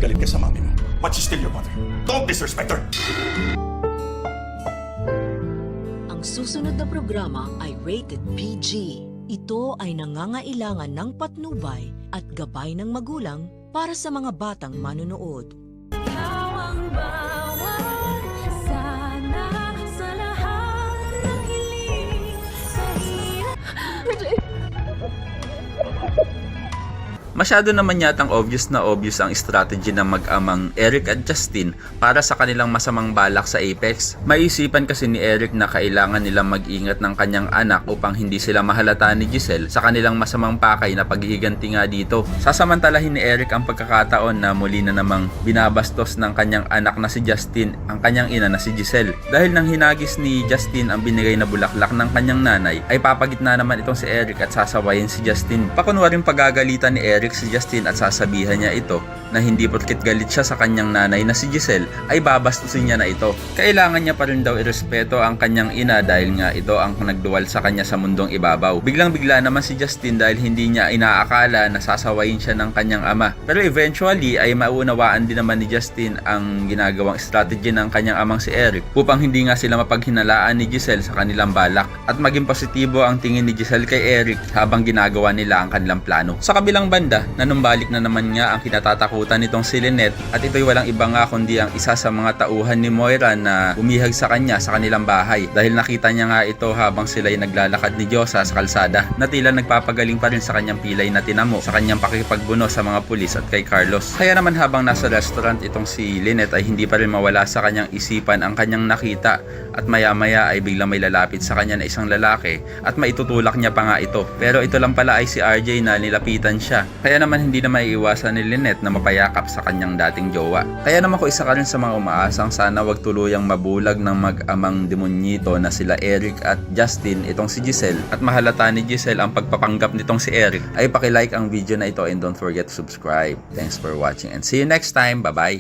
galit ka sa mami mo. But she's still your mother. Don't disrespect her! Ang susunod na programa ay rated PG. Ito ay nangangailangan ng patnubay at gabay ng magulang para sa mga batang manonood. Ikaw ang bawat sana sa lahat ng hiling sa hirap. Masyado naman yatang obvious ang strategy ng mag-amang Eric at Justin para sa kanilang masamang balak sa Apex. Maiisipan kasi ni Eric na kailangan nilang mag-ingat ng kanyang anak upang hindi sila mahalata ni Giselle sa kanilang masamang pakay na paghihiganti nga dito. Sasamantalahin ni Eric ang pagkakataon na muli na namang binabastos ng kanyang anak na si Justin ang kanyang ina na si Giselle. Dahil nang hinagis ni Justin ang binigay na bulaklak ng kanyang nanay, ay papagitna naman itong si Eric at sasawayin si Justin. Pakunwaring pagagalitan ni Eric si Justin at sasabihan niya ito na hindi porket galit siya sa kanyang nanay na si Giselle ay babastusin niya na ito. Kailangan niya pa rin daw irespeto ang kanyang ina dahil nga ito ang nagduwal sa kanya sa mundong ibabaw. Biglang bigla naman si Justin dahil hindi niya inaakala na sasawayin siya ng kanyang ama. Pero eventually ay maunawaan din naman ni Justin ang ginagawang strategy ng kanyang amang si Eric upang hindi nga sila mapaghinalaan ni Giselle sa kanilang balak at maging positibo ang tingin ni Giselle kay Eric habang ginagawa nila ang kanilang plano. Sa kabilang banda, nanumbalik na naman nga ang kinatatakutan nitong si Lynette at ito'y walang iba nga kundi ang isa sa mga tauhan ni Moira na umihag sa kanya sa kanilang bahay dahil nakita niya nga ito habang sila'y naglalakad ni Diyosa sa kalsada na tila nagpapagaling pa rin sa kanyang pilay na tinamo sa kanyang pakikipagbuno sa mga pulis at kay Carlos. Kaya naman habang nasa restaurant itong si Lynette ay hindi pa rin mawala sa kanyang isipan ang kanyang nakita at maya-maya ay biglang may lalapit sa kanya na isang lalaki at maitutulak niya pa nga ito. Pero ito lang pala ay si RJ na nilapitan siya. Kaya naman hindi na maiiwasan ni Lynette na mapayakap sa kanyang dating jowa. Kaya naman ko isa ka rin sa mga umaasang sana wag tuluyang mabulag ng mag-amang demonyito na sila Eric at Justin itong si Giselle at mahalata ni Giselle ang pagpapanggap nitong si Eric ay pakilike ang video na ito and don't forget to subscribe. Thanks for watching and see you next time. Bye bye!